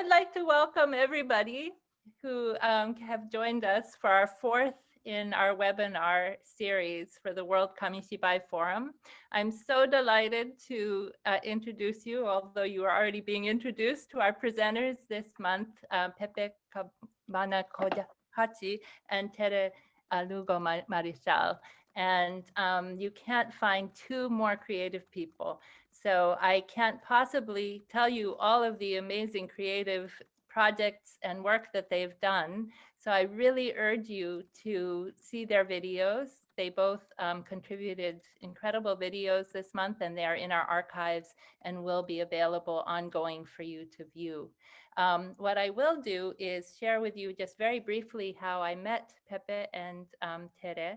would like to welcome everybody who have joined us for our fourth in our webinar series for the World Kamishibai Forum. I'm so delighted to introduce you, although you are already being introduced, to our presenters this month, Pepe, Cabana, Kojachi, and Tere, Lugo, Marichal. And you can't find two more creative people. So I can't possibly tell you all of the amazing creative projects and work that they've done. So I really urge you to see their videos. They both contributed incredible videos this month, and they are in our archives and will be available ongoing for you to view. What I will do is share with you just very briefly how I met Pepe and Tere.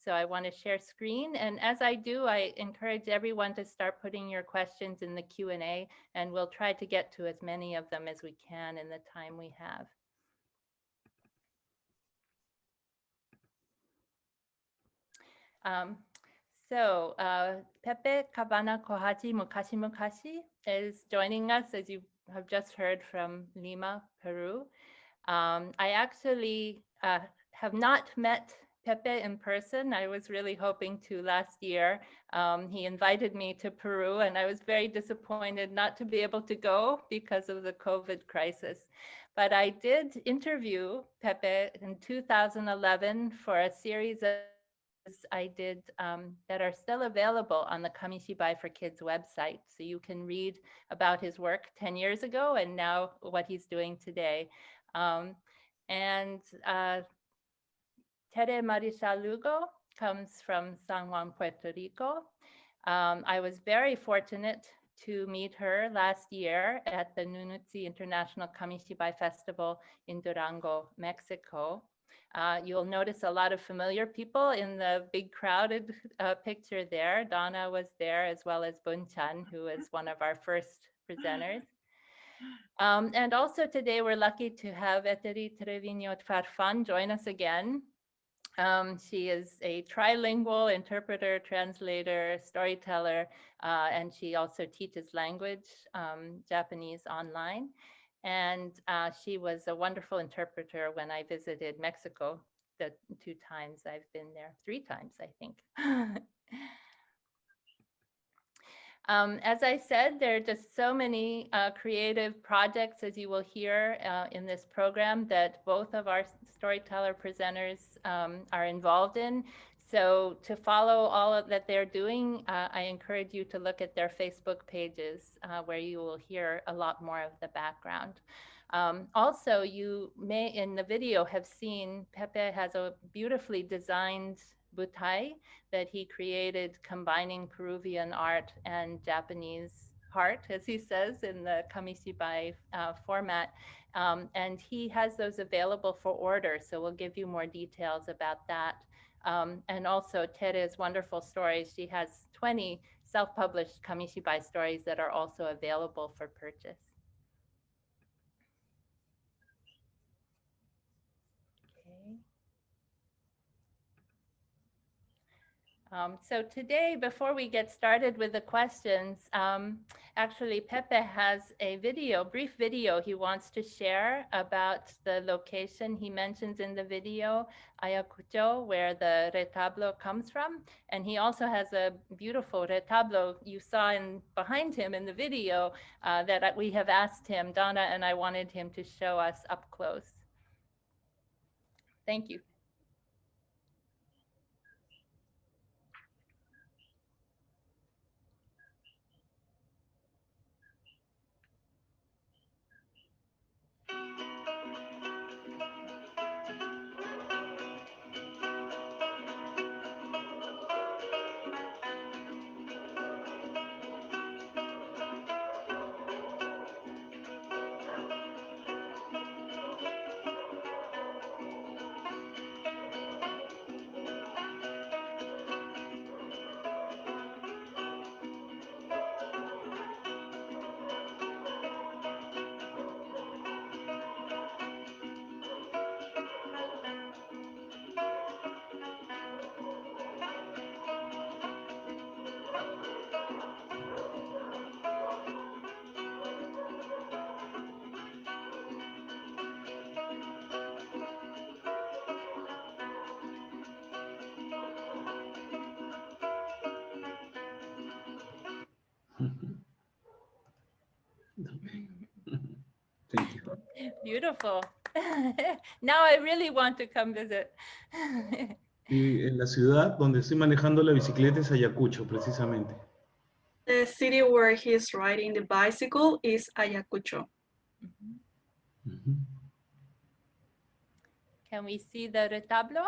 So I want to share screen, and as I do, I encourage everyone to start putting your questions in the Q&A, and we'll try to get to as many of them as we can in the time we have. Pepe Cabana Kojachi Mukashi Mukashi is joining us, as you have just heard, from Lima, Peru. I actually have not met Pepe in person. I was really hoping to last year. He invited me to Peru, and I was very disappointed not to be able to go because of the COVID crisis. But I did interview Pepe in 2011 for a series of I did that are still available on the Kamishibai for Kids website. So you can read about his work 10 years ago and now what he's doing today. Tere Marichal Lugo comes from San Juan, Puerto Rico. I was very fortunate to meet her last year at the Nunutsi International Kamishibai Festival in Durango, Mexico. You'll notice a lot of familiar people in the big crowded picture there. Donna was there, as well as Bunchan, who is one of our first presenters. And also today, we're lucky to have Etery Trevino Farfan join us again. She is a trilingual interpreter, translator, storyteller, and she also teaches language, Japanese online. And she was a wonderful interpreter when I visited Mexico the 2 times I've been there, 3 times, I think. As I said, there are just so many creative projects, as you will hear in this program, that both of our storyteller presenters are involved in. So to follow all of that they're doing, I encourage you to look at their Facebook pages where you will hear a lot more of the background. Also, you may in the video have seen Pepe has a beautifully designed butai that he created combining Peruvian art and Japanese heart, as he says, in the Kamishibai format. And he has those available for order, so we'll give you more details about that. And also Tere's wonderful stories. She has 20 self-published Kamishibai stories that are also available for purchase. So today, before we get started with the questions, actually Pepe has a video, brief video he wants to share about the location he mentions in the video, Ayacucho, where the retablo comes from. And he also has a beautiful retablo you saw behind him in the video that we have asked him, Donna and I wanted him to show us up close. Thank you. Thank you. Beautiful. Now I really want to come visit. Y en la ciudad donde estoy manejando la bicicleta es Ayacucho, precisamente. The city where he's riding the bicycle is Ayacucho. Can we see the retablo?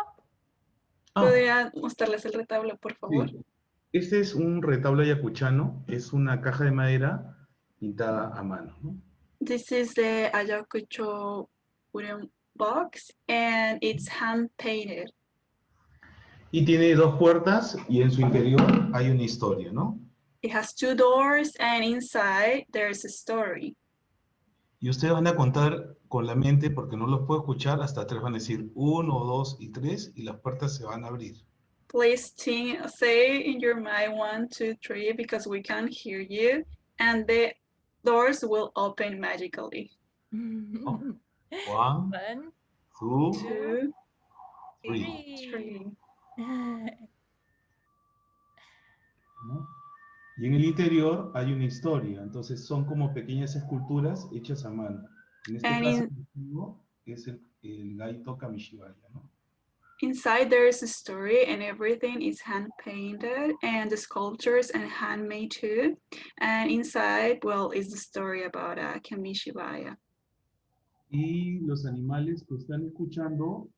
¿Podría mostrarles el retablo, por favor? Sí. Este es un retablo ayacuchano, es una caja de madera pintada a mano, ¿no? This is the Ayacucho wooden box, and it's hand painted. Y tiene dos puertas y en su interior hay una historia, ¿no? It has 2 doors, and inside there's a story. Y ustedes van a contar con la mente, porque no los puedo escuchar, hasta 3 van a decir 1, 2 y 3 y las puertas se van a abrir. Please say in your mind 1, 2, 3 because we can't hear you, and the doors will open magically. 1, 1, 2, 2, 3. 3. ¿No? Y en el interior hay una historia, entonces son como pequeñas esculturas hechas a mano. En este caso, el motivo es el gaito Kamishibai, ¿no? Inside there is a story, and everything is hand painted, and the sculptures and handmade too. And inside, well, is the story about Kamishibai. Y los animales que están escuchando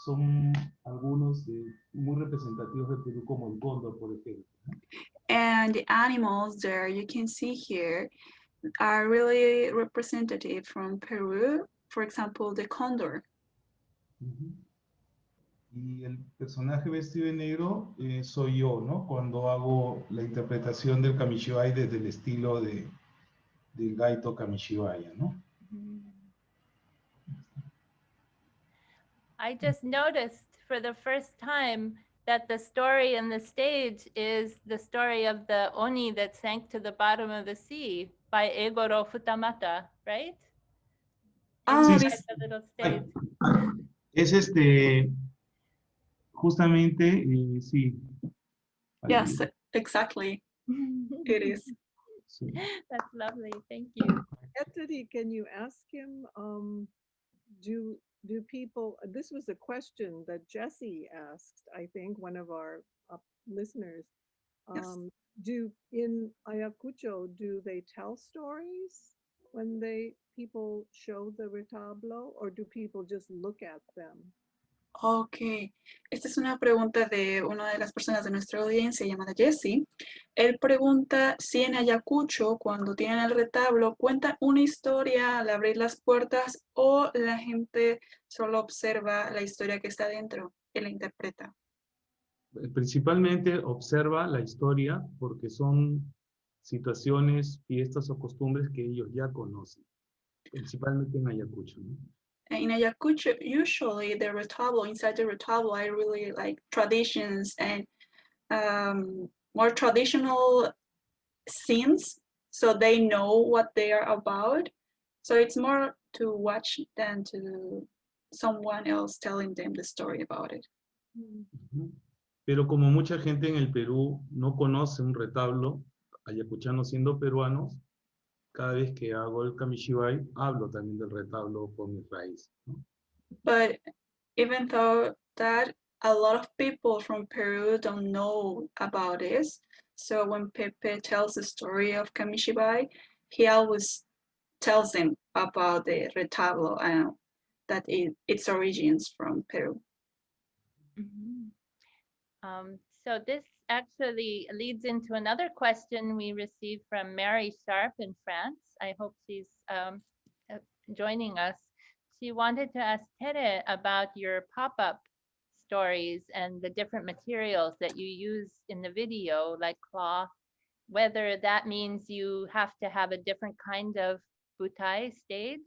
son algunos muy representativos de Perú, como el cóndor, por ejemplo. And the animals there you can see here are really representative from Peru. For example, the condor. Y el personaje vestido de negro soy yo, ¿no? Cuando hago la interpretación del Kamishibai desde el estilo del gaito Kamishibai, ¿no? I just noticed for the first time that the story in the stage is the story of the Oni that sank to the bottom of the sea by Egoro Futamata, right? Sí, The little stage. es justamente, sí. Yes, exactly. It is. Sí. That's lovely. Thank you. Etery, can you ask him, do people, this was a question that Jesse asked, I think, one of our listeners. Yes. In Ayacucho, do they tell stories when people show the retablo, or do people just look at them? Ok, esta es una pregunta de una de las personas de nuestra audiencia llamada Jessie. Él pregunta si en Ayacucho, cuando tienen el retablo, cuentan una historia al abrir las puertas o la gente solo observa la historia que está dentro y la interpreta. Principalmente observa la historia porque son situaciones, fiestas o costumbres que ellos ya conocen, principalmente en Ayacucho, ¿no? In Ayacucho, usually the retablo, inside the retablo, I really like traditions and more traditional scenes, so they know what they are about. So it's more to watch than to someone else telling them the story about it. Pero como mucha gente en el Perú no conoce un retablo ayacuchano siendo peruanos, cada vez que hago el Kamishibai, hablo también del retablo por mis raíces, ¿no? But even though that, a lot of people from Peru don't know about this. So when Pepe tells the story of Kamishibai, he always tells them about the retablo and that its origins from Peru. So this actually leads into another question we received from Marichal in France. I hope she's joining us. She wanted to ask Tere about your pop-up stories and the different materials that you use in the video, like cloth, whether that means you have to have a different kind of butai stage,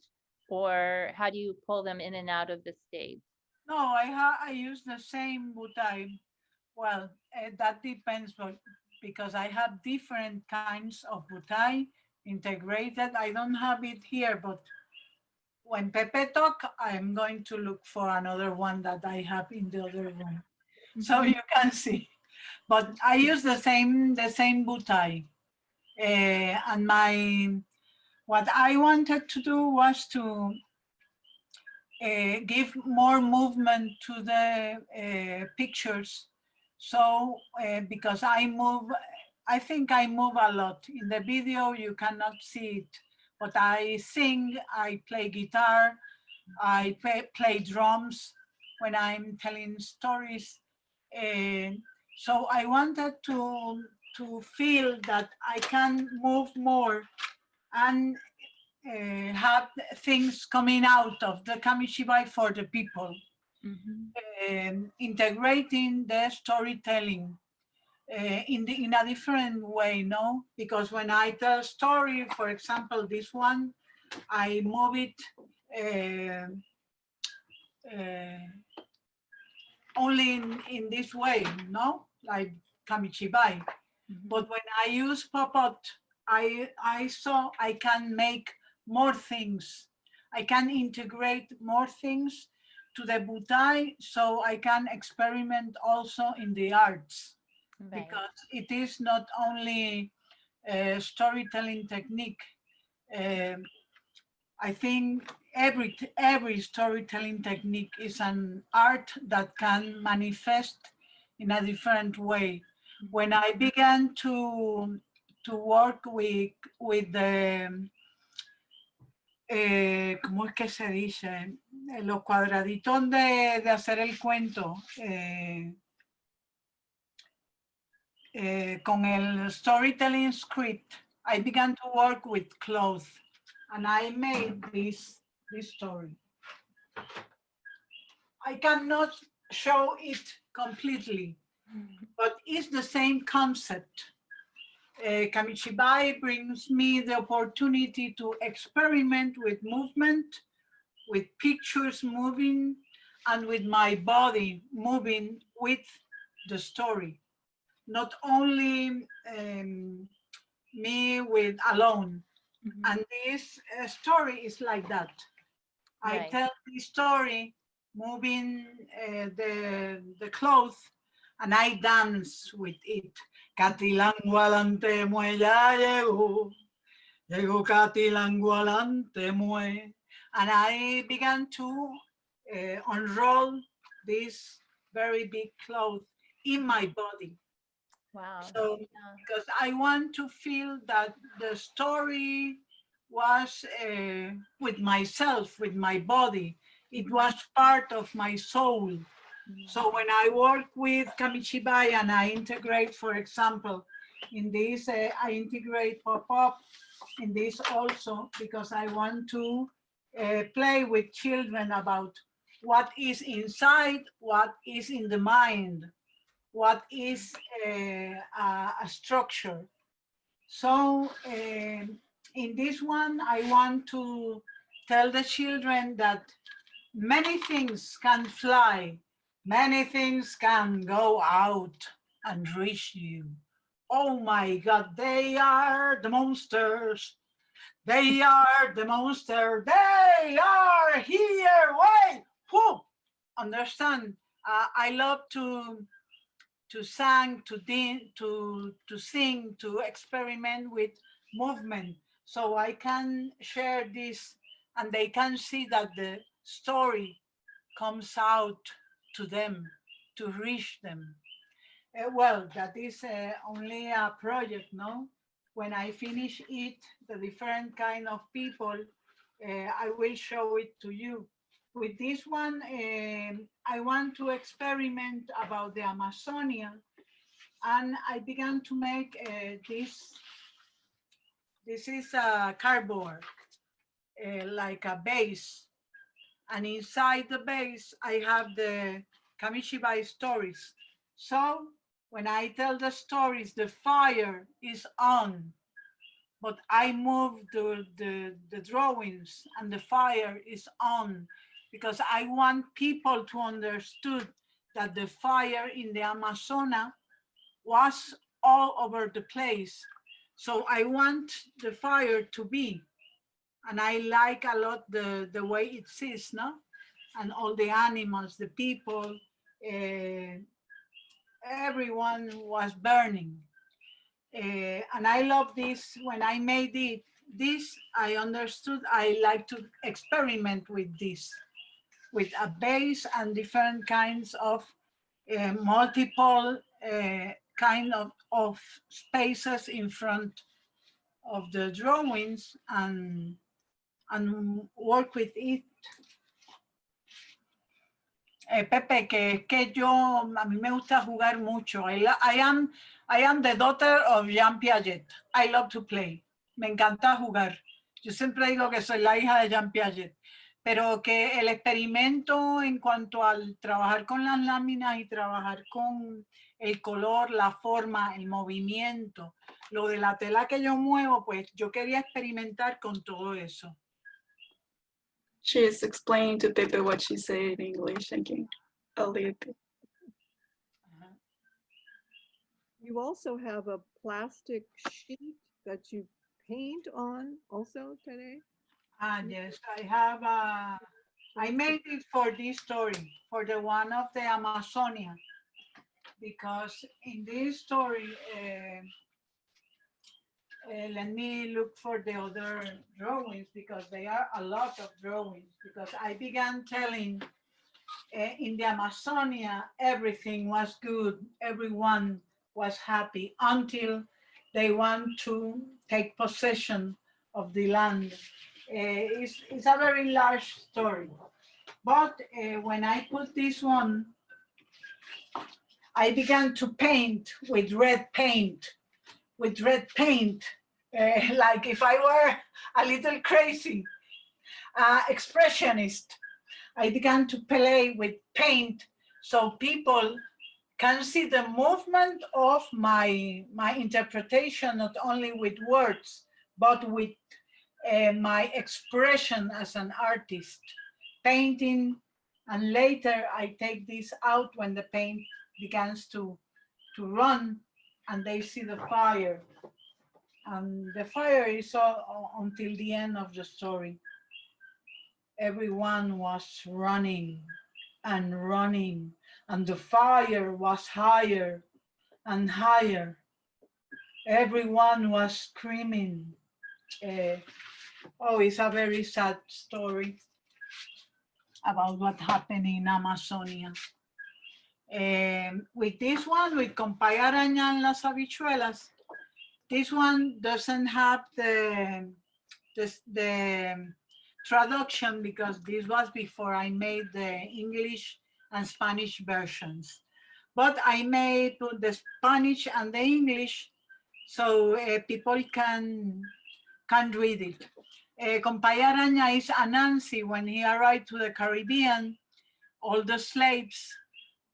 or how do you pull them in and out of the stage? No, I use the same butai. Well, that depends, because I have different kinds of butai integrated. I don't have it here, but when Pepe talk, I'm going to look for another one that I have in the other room, so you can see. But I use the same butai. And what I wanted to do was to give more movement to the pictures. So because I think I move a lot. In the video, you cannot see it, but I sing, I play guitar, I play drums when I'm telling stories. So I wanted to feel that I can move more and have things coming out of the Kamishibai for the people, integrating the storytelling in a different way, no? Because when I tell a story, for example, this one, I move it only in this way, no? Like Kamishibai. But when I use pop-up, I saw I can make more things. I can integrate more things to the butai, so I can experiment also in the arts. Right. Because it is not only a storytelling technique. I think every storytelling technique is an art that can manifest in a different way. When I began to work with the ¿cómo es que se dice? Los cuadraditos de hacer el cuento. Con el storytelling script, I began to work with clothes, and I made this story. I cannot show it completely, but it's the same concept. Kamishibai brings me the opportunity to experiment with movement, with pictures moving, and with my body moving with the story. Not only me with alone. And this story is like that. I Right. tell the story moving the clothes, and I dance with it. Catilangualante mue ya llegó, llegó Catilangualante mue. And I began to unroll this very big cloth in my body. Wow. So, Yeah. because I want to feel that the story was with myself, with my body. It was part of my soul. So when I work with Kamishibai and I integrate, for example, in this, I integrate pop-up in this also because I want to play with children about what is inside, what is in the mind, what is a structure. So in this one, I want to tell the children that many things can fly, many things can go out and reach you. Oh my God, they are the monsters. They are the monster. They are here. Wait, who? Understand? I love to sing, to sing, to experiment with movement. So I can share this and they can see that the story comes out to them, to reach them. Well, that is only a project, no? When I finish it, the different kind of people, I will show it to you. With this one, I want to experiment about the Amazonia, and I began to make this. This is a cardboard, like a base, and inside the base, I have the Kamishibai stories. So when I tell the stories, the fire is on, but I move the drawings and the fire is on because I want people to understood that the fire in the Amazonas was all over the place. So I want the fire to be, and I like a lot the way it is, no? And all the animals, the people, everyone was burning. And I love this. When I made this, I understood I like to experiment with this, with a base and different kinds of multiple kind of spaces in front of the drawings and work with it. Pepe, que yo, a mí me gusta jugar mucho. I am the daughter of Jean Piaget. I love to play. Me encanta jugar. Yo siempre digo que soy la hija de Jean Piaget. Pero que el experimento en cuanto al trabajar con las láminas y trabajar con el color, la forma, el movimiento, lo de la tela que yo muevo, pues yo quería experimentar con todo eso. She is explaining to Pepe what she said in English again, a little bit. You also have a plastic sheet that you paint on also today? Yes, I have I made it for this story, for the one of the Amazonia, because in this story, let me look for the other drawings because there are a lot of drawings, because I began telling in the Amazonia, everything was good, everyone was happy until they want to take possession of the land. It's a very large story. But when I put this one, I began to paint with red paint, like if I were a little crazy, expressionist. I began to play with paint so people can see the movement of my interpretation, not only with words, but with my expression as an artist, painting. And later I take this out when the paint begins to run and they see the fire. And the fire is all until the end of the story. Everyone was running, and the fire was higher and higher. Everyone was screaming. It's a very sad story about what happened in Amazonia. With this one, with Compay Araña en las Habichuelas, this one doesn't have the traduction because this was before I made the English and Spanish versions. But I made the Spanish and the English so people can read it. Compay Araña is Anansi. When he arrived to the Caribbean, all the slaves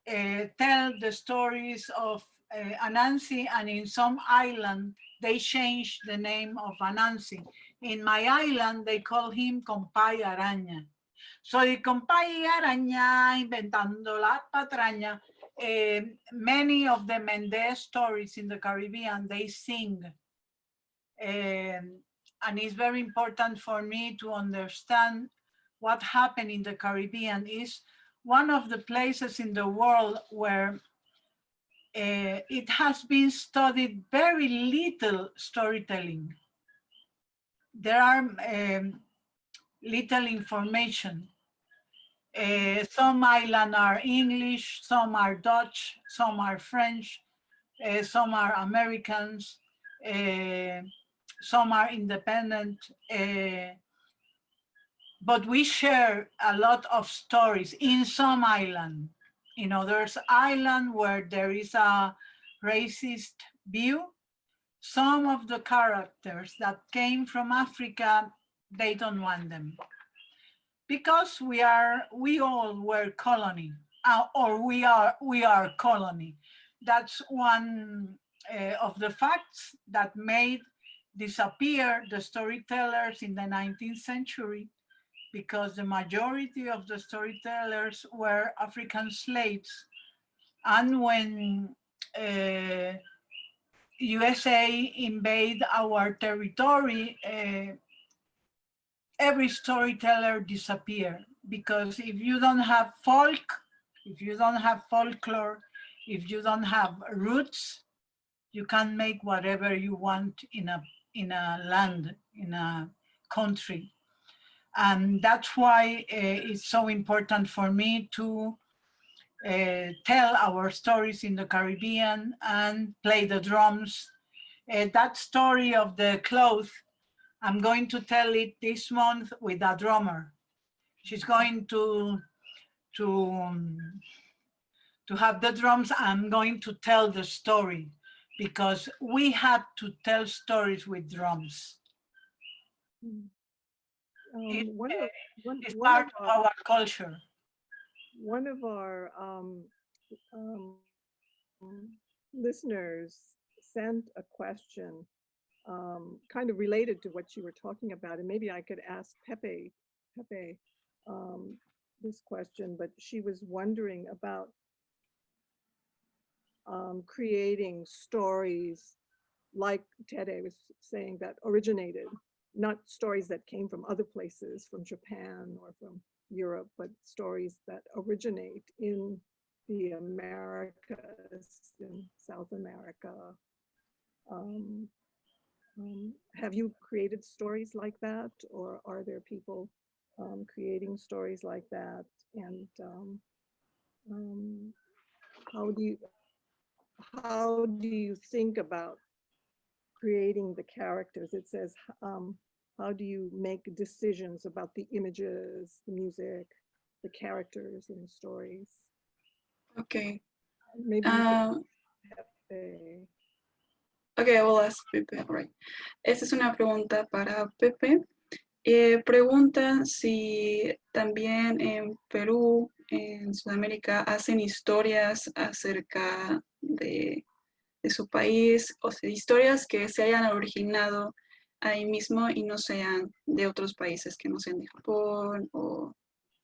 tell the stories of Anansi, and in some island, they changed the name of Anansi. In my island, they call him Compay Araña. So the Compay Araña, inventando la patraña, many of the Mendez stories in the Caribbean, they sing. And it's very important for me to understand what happened in the Caribbean. Is one of the places in the world where it has been studied very little storytelling. There are little information. Some islands are English, some are Dutch, some are French, some are Americans, some are independent. But we share a lot of stories in some island. In others island where there is a racist view, some of the characters that came from Africa, they don't want them. Because we all were colony, or we are colony. That's one of the facts that made disappear the storytellers in the 19th century, because the majority of the storytellers were African slaves. And when USA invade our territory, every storyteller disappeared, because if you don't have folk, if you don't have folklore, if you don't have roots, you can make whatever you want in a land, in a country. And that's why it's so important for me to tell our stories in the Caribbean and play the drums. That story of the cloth, I'm going to tell it this month with a drummer. She's going to have the drums. I'm going to tell the story because we have to tell stories with drums. It's part of our culture. One of our listeners sent a question kind of related to what you were talking about, and maybe I could ask Pepe this question, but she was wondering about creating stories like Tere was saying that originated, not stories that came from other places, from Japan or from Europe, but stories that originate in the Americas, in South America. Have you created stories like that, or are there people creating stories like that? And how do you think about creating the characters? It says, how do you make decisions about the images, the music, the characters in the stories? Okay. Maybe Okay, I will ask Pepe. All right. Esta es una pregunta para Pepe. Pregunta si también en Perú, en Sudamérica, hacen historias acerca de su país, o sea, historias que se hayan originado ahí mismo y no sean de otros países, que no sean de Japón o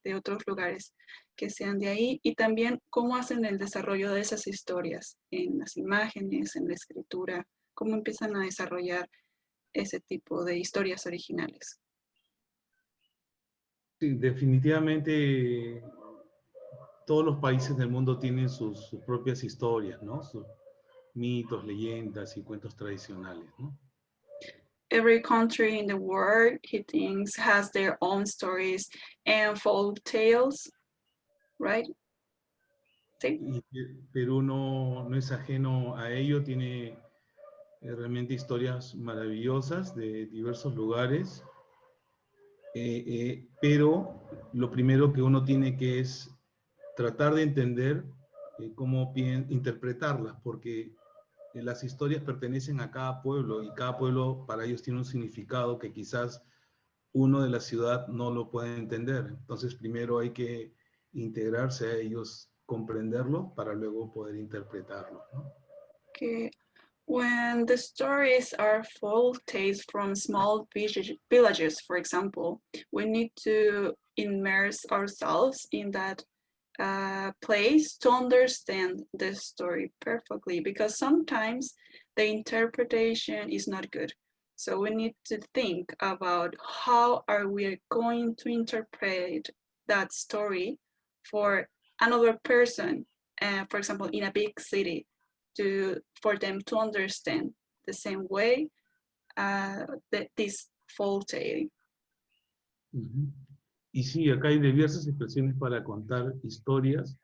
de otros lugares, que sean de ahí, y también cómo hacen el desarrollo de esas historias en las imágenes, en la escritura, cómo empiezan a desarrollar ese tipo de historias originales. Sí, definitivamente todos los países del mundo tienen sus propias historias, ¿no? Sus mitos, leyendas y cuentos tradicionales, ¿no? Every country in the world, he thinks, has their own stories and folk tales, right? Sí. Y Perú no es ajeno a ello, tiene realmente historias maravillosas de diversos lugares, pero lo primero que uno tiene que es tratar de entender cómo interpretarlas, porque las historias pertenecen a cada pueblo y cada pueblo para ellos tiene un significado que quizás uno de la ciudad no lo puede entender. Entonces primero hay que integrarse a ellos, comprenderlo para luego poder interpretarlo, ¿no? Okay. When the stories are folk tales from small villages, for example, we need to immerse ourselves in that place to understand the story perfectly, because sometimes the interpretation is not good. So we need to think about how are we going to interpret that story for another person, for example, in a big city, for them to understand the same way this folk tale. Y sí, acá hay diversas expresiones para contar historias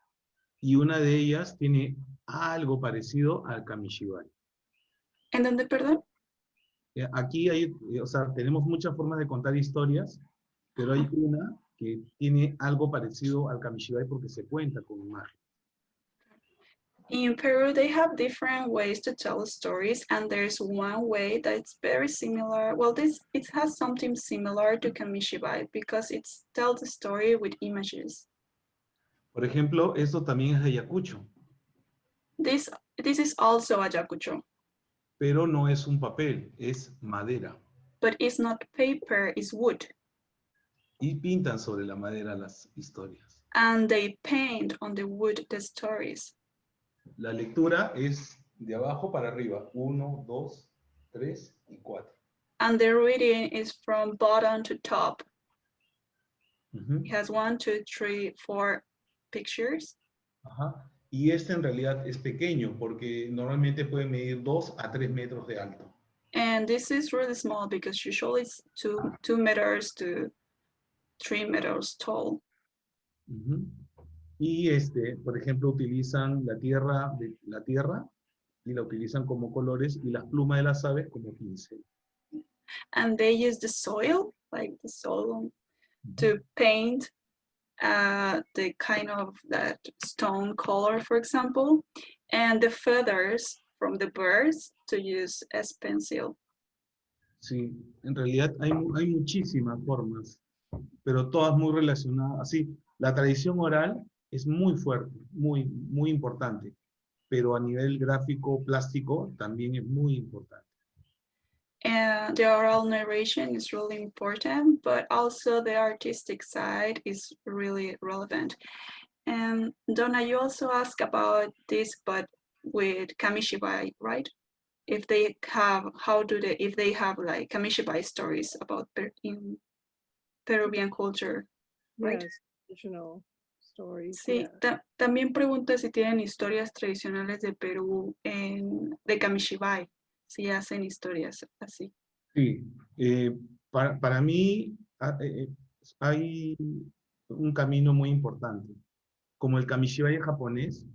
y una de ellas tiene algo parecido al KAMISHIBAI. ¿En dónde, perdón? Aquí hay, o sea, tenemos muchas formas de contar historias, pero hay una que tiene algo parecido al KAMISHIBAI porque se cuenta con imagen. In Peru, they have different ways to tell stories, and there's one way that's very similar. Well, it has something similar to KAMISHIBAI because it tells the story with images. Por ejemplo, esto también es Ayacucho. This is also Ayacucho. Pero no es un papel, es madera. But it's not paper, it's wood. Y pintan sobre la madera las historias. And they paint on the wood the stories. La lectura es de abajo para arriba, 1, 2, 3 y 4. And the reading is from bottom to top. It has 1, 2, 3, 4 pictures. Ajá. Y este en realidad es pequeño porque normalmente puede medir 2 a 3 metros de alto. And this is really small because usually it's 2 meters to 3 meters tall. Ujú. Y por ejemplo, utilizan la tierra y la utilizan como colores y las plumas de las aves como pincel. And they use the soil, like the soil, to paint the kind of that stone color, for example, and the feathers from the birds to use as pencil. Sí, en realidad hay muchísimas formas, pero todas muy relacionadas. Así, la tradición oral es muy fuerte, muy importante, pero a nivel gráfico, plástico, también es muy importante. And the oral narration is really important, but also the artistic side is really relevant. And Donna, you also asked about this, but with Kamishibai, right? If they have, if they have like Kamishibai stories about in Peruvian culture, right? Yes, traditional stories. Sí, Yeah. también pregunta si tienen historias tradicionales de Perú de Kamishibai, si hacen historias así. Sí, para mí hay un camino muy importante. Como el Kamishibai japonés,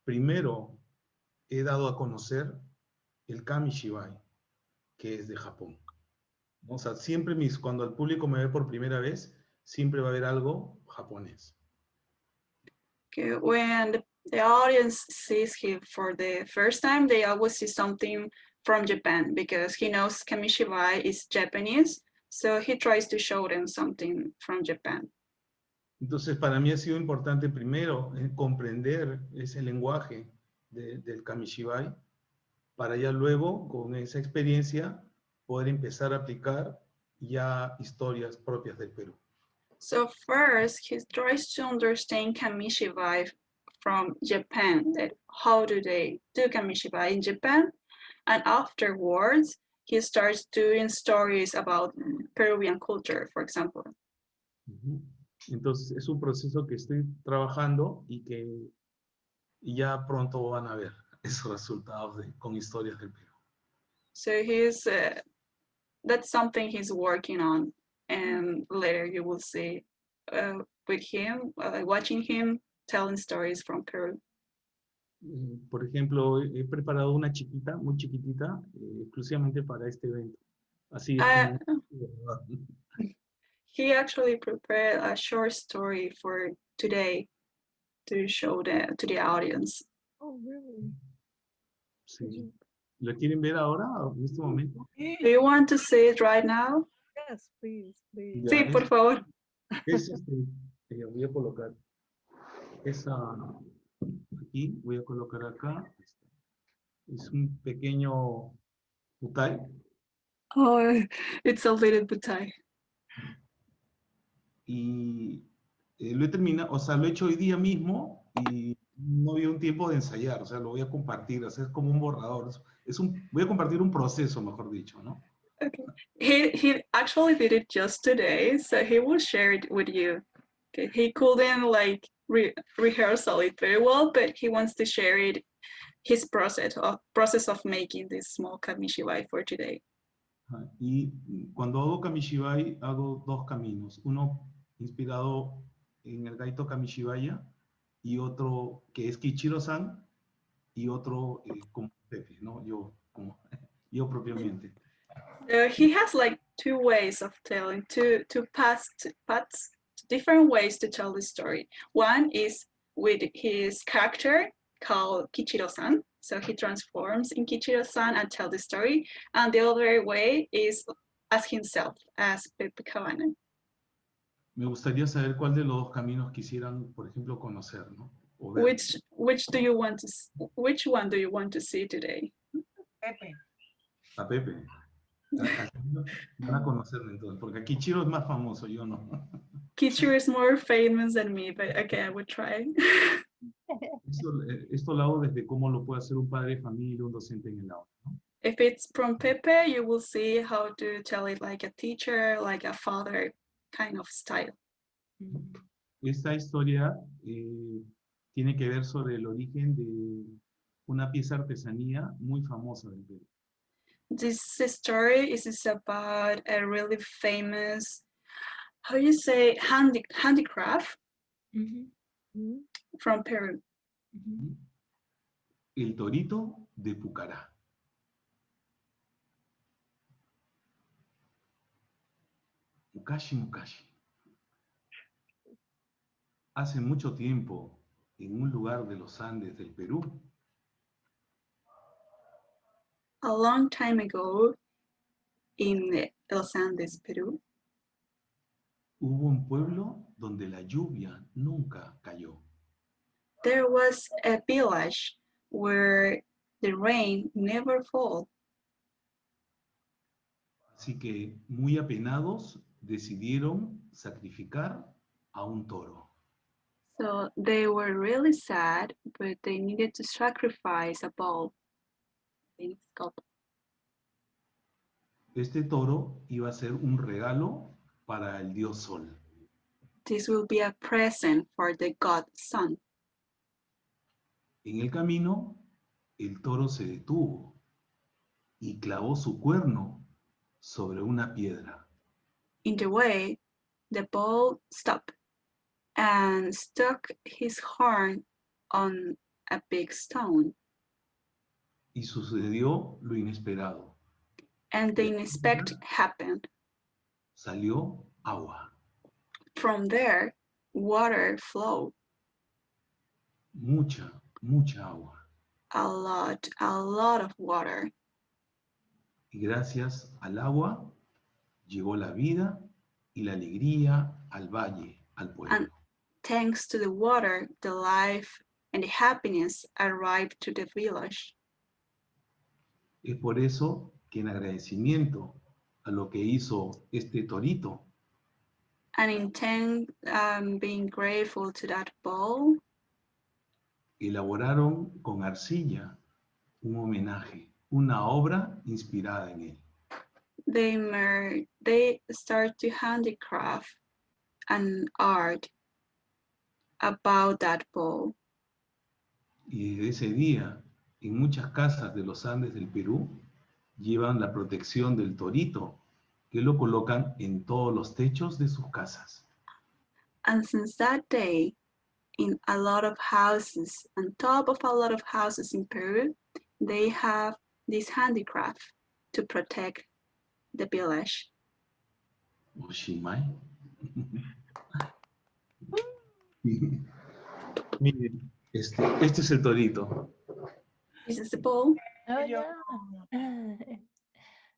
primero he dado a conocer el Kamishibai, que es de Japón. O sea, siempre cuando el público me ve por primera vez, siempre va a haber algo japonés. Okay, when the audience sees him for the first time, they always see something from Japan because he knows Kamishibai is Japanese, so he tries to show them something from Japan. Entonces, para mí ha sido importante primero comprender ese lenguaje del Kamishibai, para ya luego, con esa experiencia, poder empezar a aplicar ya historias propias del Perú. So first, he tries to understand Kamishibai from Japan, that how do they do Kamishibai in Japan? And afterwards, he starts doing stories about Peruvian culture, for example. Entonces, es un proceso que estoy trabajando y que ya pronto van a ver esos resultados con historias del Perú. So that's something he's working on, and later you will see with him, watching him telling stories from Peru. Por ejemplo, he preparado una chiquita, muy chiquitita, exclusivamente para este evento. Así es como... He actually prepared a short story for today to show to the audience. Oh, really? Sí. ¿Lo quieren ver ahora, en este momento? Do you want to see it right now? Yes, please, please. Ya, Sí, por favor. Voy a colocar esa aquí, voy a colocar acá. Es un pequeño putai. Oh, it's a little butai. Y lo he terminado, o sea, lo he hecho hoy día mismo y no había un tiempo de ensayar, o sea, lo voy a compartir, hacer como un borrador. Voy a compartir un proceso, mejor dicho, ¿no? Okay. He actually did it just today, so he will share it with you. Okay. He couldn't like rehearsal it very well, but he wants to share it, his process of making this small kamishibai for today. Y cuando hago Kamishibai, hago dos caminos. Uno inspirado en el gaito Kamishibaya y otro que es Kichiro-san y otro como Pepe, ¿no? Yo propiamente. He has like two ways of telling, two paths, different ways to tell the story. One is with his character called Kichiro-san. So he transforms in Kichiro-san and tells the story. And the other way is as himself, as Pepe Cabana. Me gustaría saber cuál de los dos caminos quisieran, por ejemplo, conocer, ¿no? O ver. Which one do you want to see today? Pepe. A Pepe. Van a conocerme entonces, porque Kichiro es más famoso, yo no. Kichiro is more famous than me, but okay, I would try. Esto lo hago desde cómo lo puede hacer un padre de familia, un docente en el aula, ¿no? If it's from Pepe, you will see how to tell it like a teacher, like a father kind of style. Esta historia tiene que ver sobre el origen de una pieza de artesanía muy famosa del Perú. This story is about a really famous, how you say, handicraft Mhm, Mhm. from Peru. mhm. El torito de Pucará. Mukashi Mukashi. Hace mucho tiempo, en un lugar de los Andes del Perú, A long time ago in Los Andes, Peru, hubo un pueblo donde la lluvia nunca cayó. there was a village where the rain never fall. Así que, muy apenados, decidieron sacrificar a un toro. So they were really sad, but they needed to sacrifice a bull. I think it's called. Este toro iba a ser un regalo para el dios Sol. This will be a present for the god sun. En el camino, el toro se detuvo y clavó su cuerno sobre una piedra. In the way, the bull stopped and stuck his horn on a big stone. Y sucedió lo inesperado. And the unexpected happened. Salió agua, From there, water flowed. mucha, mucha agua. A lot of water. Y gracias al agua llegó la vida y la alegría al valle, al pueblo. And thanks to the water, the life and the happiness arrived to the village. Es por eso que en agradecimiento a lo que hizo este torito, And being grateful to that bull, elaboraron con arcilla un homenaje, una obra inspirada en él. they start to handicraft an art about that bull. Y desde ese día, en muchas casas de los Andes del Perú, llevan la protección del torito, que lo colocan en todos los techos de sus casas. And since that day, in a lot of houses, on top of a lot of houses in Peru, they have this handicraft to protect the village. Oshimai. Miren, este es el torito. This is the bull. Oh, Yo- yeah.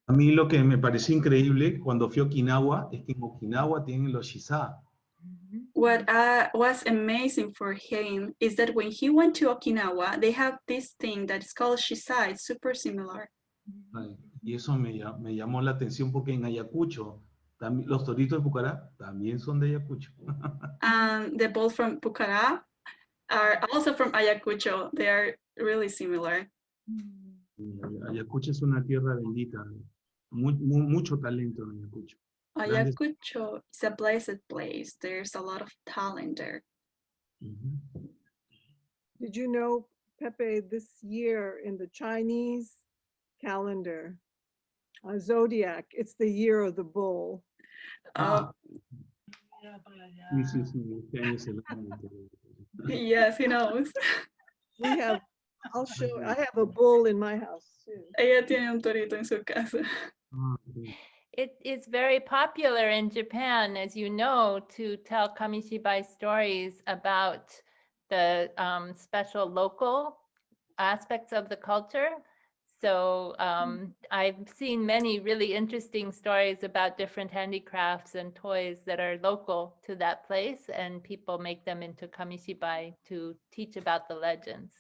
A mí lo que me pareció increíble cuando fui a Okinawa es que en Okinawa tienen los shisa. Mhm. What was amazing for him is that when he went to Okinawa, they have this thing that's called shisa. It's super similar. Ay, y eso me llamó la atención porque en Ayacucho, los toritos de Pucará también son de Ayacucho. And the bulls from Pucará are also from Ayacucho. They are really similar. Ayacucho es una tierra bendita, mucho talento en Ayacucho. Grandes- Ayacucho is a blessed place. There's a lot of talent there. Ujú. Did you know, Pepe, this year in the Chinese calendar, zodiac, it's the year of the bull. Ah, Mira para allá. sí, este año es el año de- Yes, he knows. We have, I have a bull in my house too. Ella tiene un torito en su casa. Ah, ok. It is very popular in Japan, as you know, to tell Kamishibai stories about the special local aspects of the culture. So I've seen many really interesting stories about different handicrafts and toys that are local to that place, and people make them into Kamishibai to teach about the legends.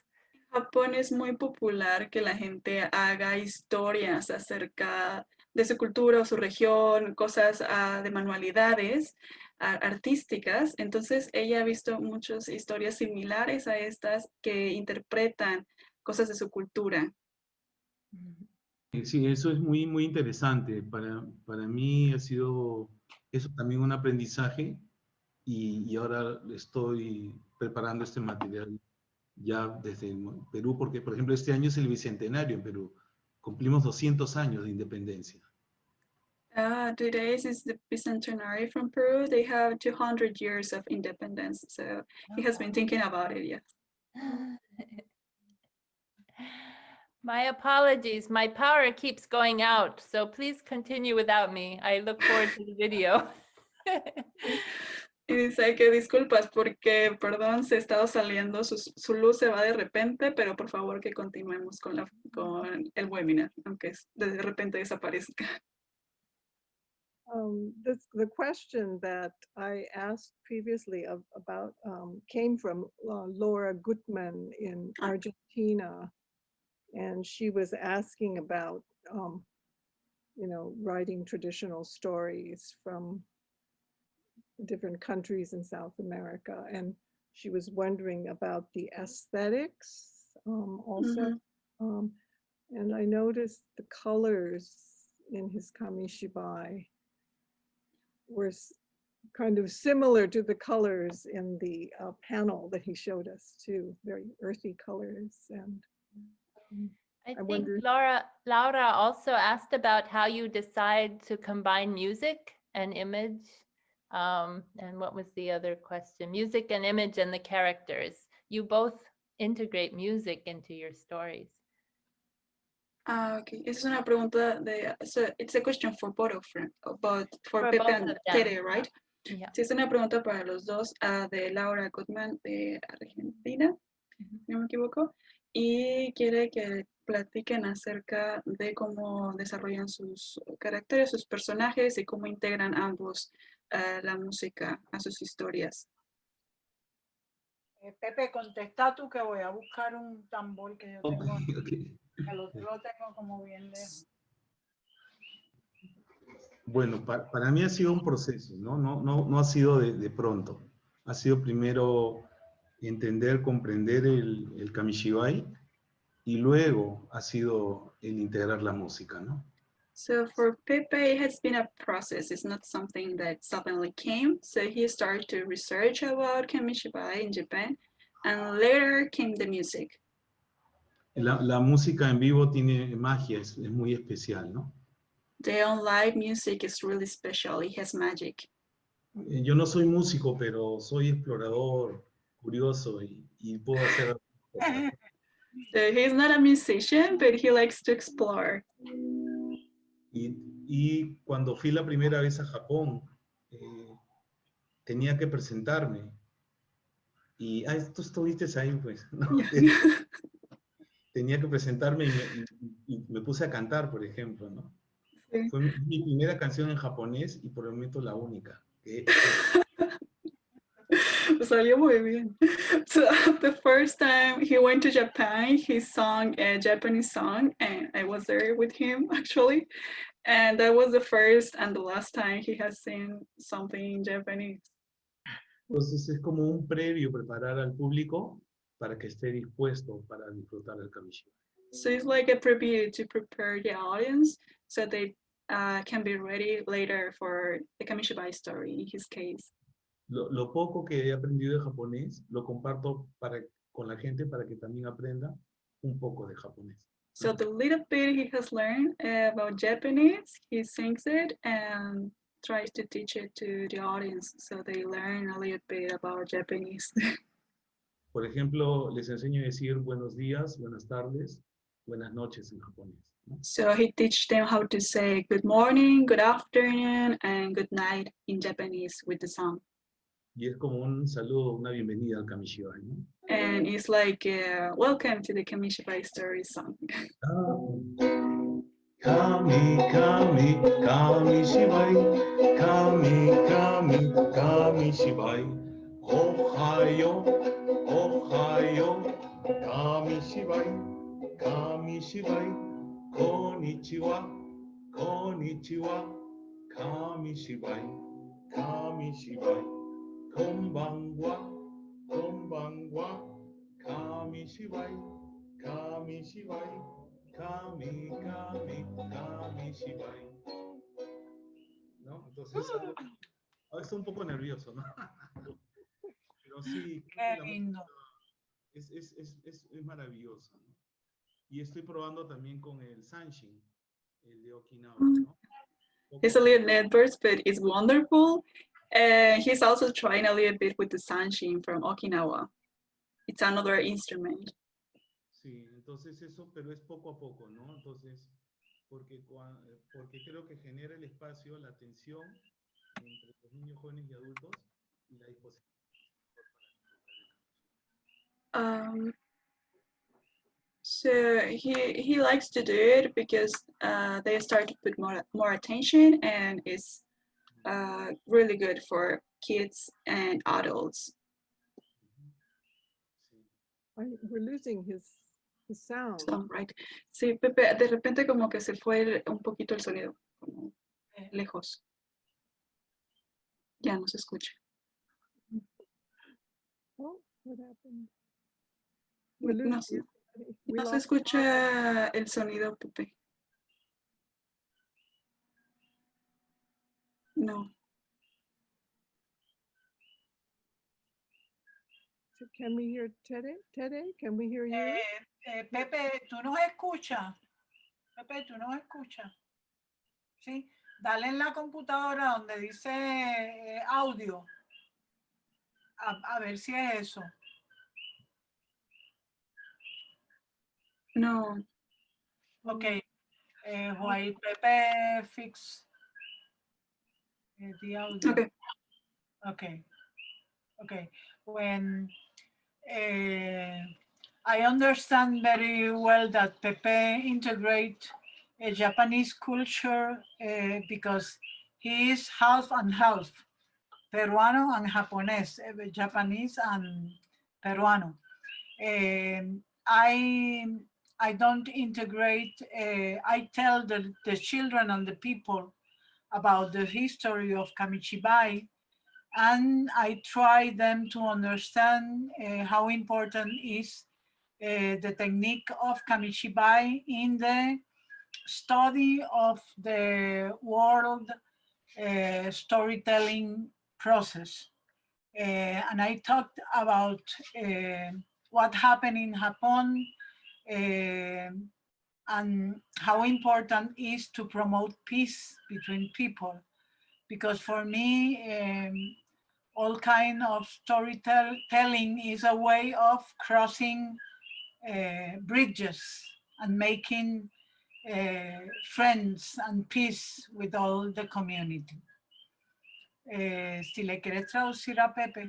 Japón es muy popular que la gente haga historias acerca de su cultura o su región, cosas de manualidades artísticas. Entonces ella ha visto muchas historias similares a estas que interpretan cosas de su cultura. Sí, eso es muy, muy interesante. Para mí ha sido eso también un aprendizaje y ahora estoy preparando este material ya desde el Perú, porque por ejemplo este año es el bicentenario en Perú. Cumplimos 200 años de independencia. Today is the bicentenary from Peru. They have 200 years of independence. So he has been thinking about it, yeah. My apologies. My power keeps going out, so please continue without me. I look forward to the video. Y dice que disculpas porque, perdón, se ha estado saliendo, su luz se va de repente, pero por favor que continuemos con el webinar, aunque de repente desaparezca. The question that I asked previously about came from Laura Gutman in Argentina, and she was asking about, writing traditional stories from different countries in South America, and she was wondering about the aesthetics also. And I noticed the colors in his Kamishibai were kind of similar to the colors in the panel that he showed us too, very earthy colors. And I think wonder- Laura also asked about how you decide to combine music and image. And what was the other question? Music and image and the characters. You both integrate music into your stories. Okay. Esa es una pregunta it's a question for both of them, for For Pepe both and of them, Tere, right? Yeah. Sí, es una pregunta para los dos, de Laura Goodman de Argentina, si no me equivoco, y quiere que platiquen acerca de cómo desarrollan sus caracteres, sus personajes y cómo integran ambos la música a sus historias. Pepe, contesta tú que voy a buscar un tambor que yo tengo, Okay. que lo tengo como bien lejos. Bueno, para mí ha sido un proceso, ¿no? No ha sido de pronto. Ha sido primero entender, comprender el Kamishibai y luego ha sido el integrar la música, ¿no? So for Pepe, it has been a process. It's not something that suddenly came. So he started to research about Kamishibai in Japan, and later came the music. La música en vivo tiene magia, es muy especial, ¿no? The on live music is really special. It has magic. Yo no soy músico, pero soy explorador, curioso y puedo hacer... So he's not a musician, but he likes to explore. Y cuando fui la primera vez a Japón, tenía que presentarme. Y, tú estuviste ahí, pues. ¿No? Tenía que presentarme y me puse a cantar, por ejemplo, ¿no? Sí. Fue mi primera canción en japonés y por el momento la única. Salió muy bien. So the first time he went to Japan, he sang a Japanese song, and I was there with him actually. And that was the first and the last time he has seen something in Japanese. Entonces es como un previo preparar al público para que esté dispuesto para disfrutar del Kamishibai. So it's like a preview to prepare the audience so they can be ready later for the Kamishibai story in his case. Lo poco que he aprendido de japonés lo comparto con la gente para que también aprenda un poco de japonés. So the little bit he has learned about Japanese, he sings it and tries to teach it to the audience so they learn a little bit about Japanese. Por ejemplo, les enseño a decir buenos días, buenas tardes, buenas noches en japonés, ¿no? So he teaches them how to say good morning, good afternoon, and good night in Japanese with the song. Y es como un saludo, una bienvenida al Kamishibai, ¿no? And it's like, welcome to the Kamishibai story song. Kami, kami, kamishibai. Kami, kami, kamishibai. Ohayo, ohayo. Kamishibai, kamishibai. Konnichiwa, konnichiwa. Kamishibai, kamishibai. Konbanwa, konbanwa. Kamishibai, kamishibai. Kami, kami, kamishibai. ¿No? Entonces, estoy un poco nervioso, ¿no? Pero sí, Qué lindo. es maravillosa, ¿no? Y estoy probando también con el Sanshin, el de Okinawa, ¿no? He's a little nervous, but it's wonderful. And he's also trying a little bit with the sanshin from Okinawa. It's another instrument. Sí, entonces eso, pero es poco a poco, ¿no? Entonces, porque creo que genera el espacio, la tensión entre los niños, jóvenes y adultos y la disposición. So he likes to do it because they start to put more attention, and it's really good for kids and adults. Sí. We're losing his sound. So, right. Sí, Pepe, de repente como que se fue un poquito el sonido, como lejos. Ya no se escucha. Oh, what happened? We're No, losing everybody. We no se lost- escucha el sonido, Pepe. No. So can we hear Tere? Tere, can we hear you? Pepe, ¿tú nos escuchas? Pepe, ¿tú nos escuchas? Sí, dale en la computadora donde dice audio. A ver si es eso. No. Okay. While Pepe fix the audio. Okay. Okay. Okay. When I understand very well that Pepe integrate Japanese culture because he is half and half, Peruano and Japanese, Japanese and Peruano. I don't integrate, I tell the children and the people about the history of Kamishibai, and I try them to understand how important is the technique of Kamishibai in the study of the world storytelling process. And I talked about what happened in Japan and how important is to promote peace between people. Because for me, all kind of storytelling is a way of crossing bridges and making friends and peace with all the community. Si le quieres traducir a Pepe.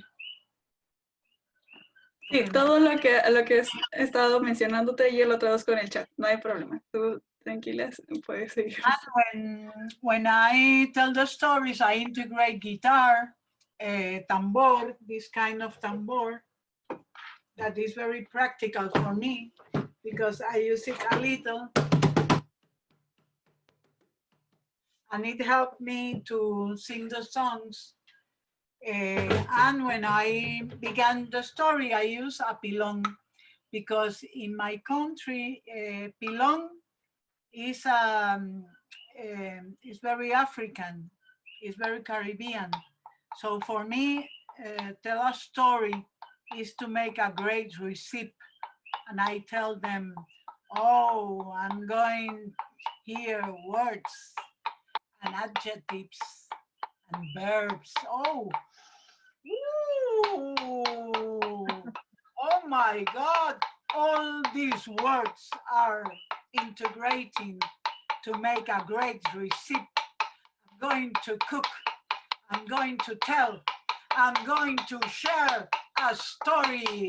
Sí, todo lo que he estado mencionándote yo lo traduzco en el chat, no hay problema. Tú tranquila, puedes seguir. When I tell the stories, I integrate guitar, tambor, this kind of tambor, that is very practical for me because I use it a little. And it helped me to sing the songs. And when I began the story, I used a pilon because in my country, pilon is very African, it's very Caribbean. So for me, tell a story is to make a great recipe. And I tell them, oh, I'm going here words and adjectives and verbs. Oh, ooh, oh my God, all these words are integrating to make a great recipe. I'm going to cook, I'm going to tell, I'm going to share a story.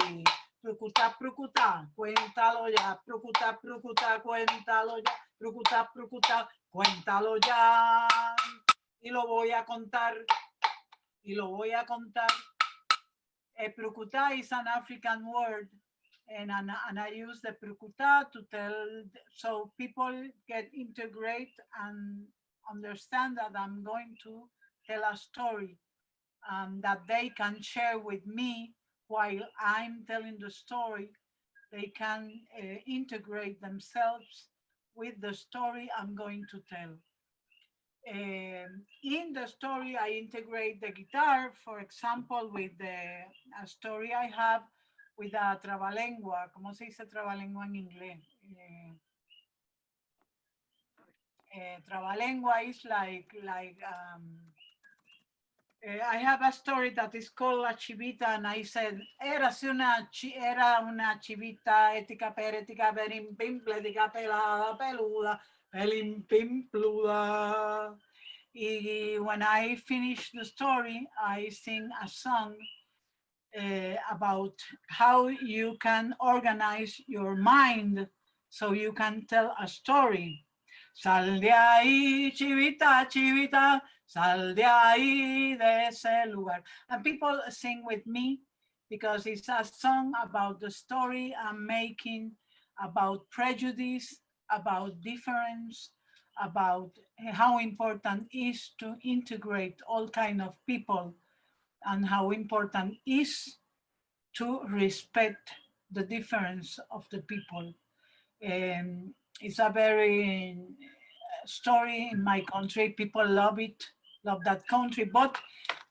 Prukuta, prukuta, cuéntalo ya. Prukuta, prukuta, cuéntalo ya. Prukuta, prukuta, cuéntalo ya. Y lo voy a contar. Y lo voy a contar. Prukuta is an African word. And I use the prukuta to tell, so people get integrate and understand that I'm going to tell a story that they can share with me while I'm telling the story. They can integrate themselves with the story I'm going to tell. In the story, I integrate the guitar, for example, with a story I have with a trabalengua. ¿Cómo se dice trabalengua en inglés? Trabalengua is like I have a story that is called La Chivita, and I said, era una chivita, ética perim pimple, ética pelada, peluda, pelim pimpluda. When I finish the story, I sing a song about how you can organize your mind so you can tell a story. Sal de ahí, chivita, chivita, sal de ahí, de ese lugar. And people sing with me because it's a song about the story I'm making, about prejudice, about difference, about how important it is to integrate all kinds of people, and how important it is to respect the difference of the people. It's a very story in my country. People love it, love that country. But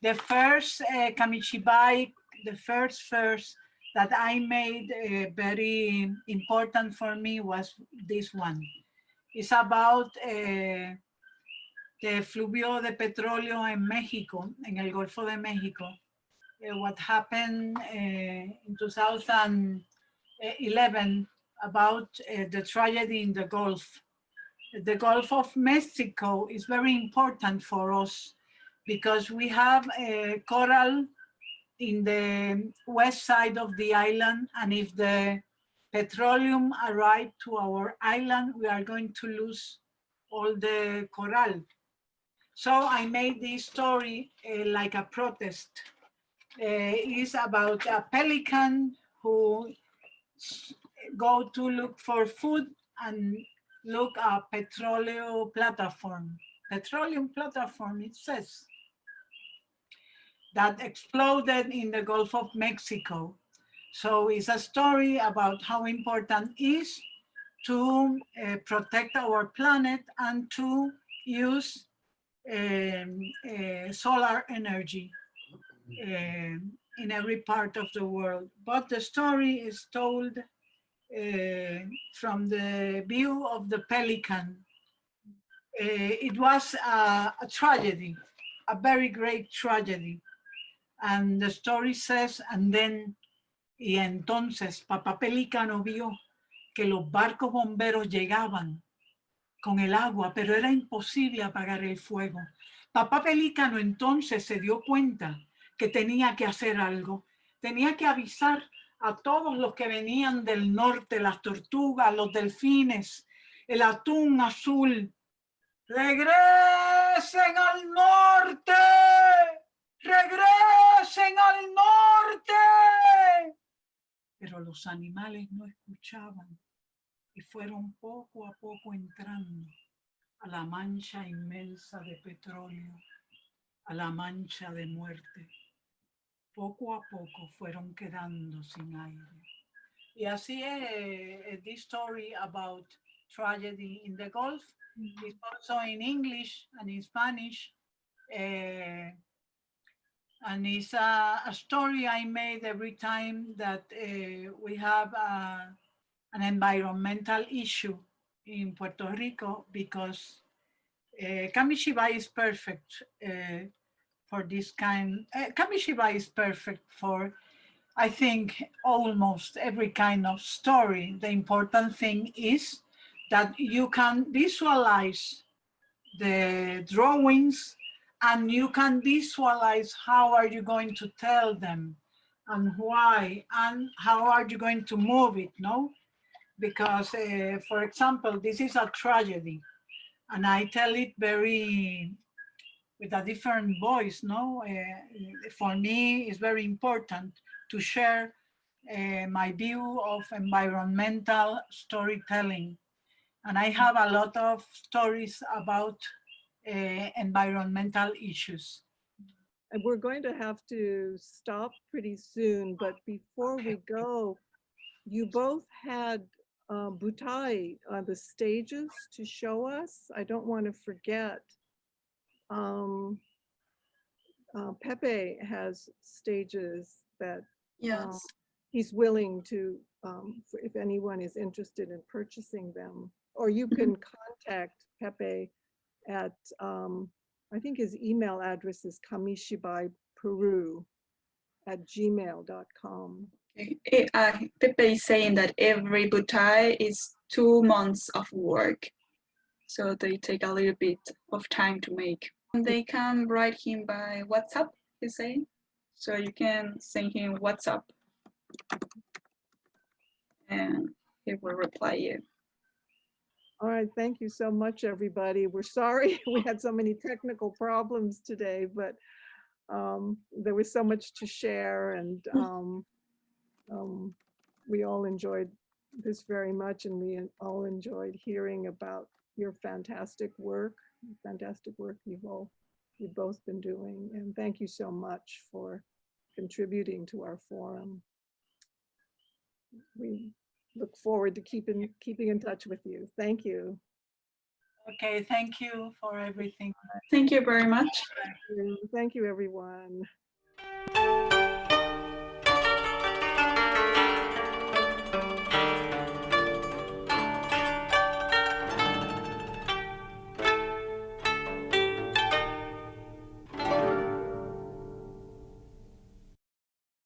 the first Kamishibai, the first verse that I made very important for me was this one. It's about the fluvio de petróleo en México, en el Golfo de México. What happened in 2011 about the tragedy in the Gulf. The Gulf of Mexico is very important for us because we have coral in the west side of the island, and if the petroleum arrives to our island, we are going to lose all the coral. So I made this story like a protest. It's about a pelican who go to look for food and look at petroleum platform. Petroleum platform, it says, that exploded in the Gulf of Mexico. So it's a story about how important it is to protect our planet and to use solar energy in every part of the world. But the story is told from the view of the pelican. It was a tragedy, a very great tragedy. And the story says, and then, y entonces Papá Pelícano vio que los barcos bomberos llegaban con el agua, pero era imposible apagar el fuego. Papá Pelícano entonces se dio cuenta que tenía que hacer algo. Tenía que avisar a todos los que venían del norte, las tortugas, los delfines, el atún azul. ¡Regresen al norte! ¡Regresen al norte! Pero los animales no escuchaban y fueron poco a poco entrando a la mancha inmensa de petróleo, a la mancha de muerte. Poco a poco fueron quedando sin aire. Y así es this story about tragedy in the Gulf. It's also in English and in Spanish. And it's a story I made every time that we have an environmental issue in Puerto Rico, because Kamishibai is perfect for this kind. Kamishibai is perfect for, I think, almost every kind of story. The important thing is that you can visualize the drawings and you can visualize how are you going to tell them and why and how are you going to move it, no? Because, for example, this is a tragedy and I tell it very with a different voice, no? For me, it's very important to share my view of environmental storytelling. And I have a lot of stories about environmental issues. And we're going to have to stop pretty soon, but before we go, you both had butai on the stages to show us. I don't want to forget. Pepe has stages that Yes. he's willing to, if anyone is interested in purchasing them, or you can contact Pepe at, I think his email address is kamishibai.peru@gmail.com. Pepe is saying that every butai is 2 months of work. So they take a little bit of time to make. And they can write him by WhatsApp, he's saying. So you can send him WhatsApp and he will reply you. All right, thank you so much, everybody. We're sorry we had so many technical problems today, but there was so much to share, and we all enjoyed this very much, and we all enjoyed hearing about your fantastic work you've both been doing. And thank you so much for contributing to our forum. We look forward to keeping in touch with you. Thank you. Okay, thank you for everything. Thank you very much. Thank you, everyone.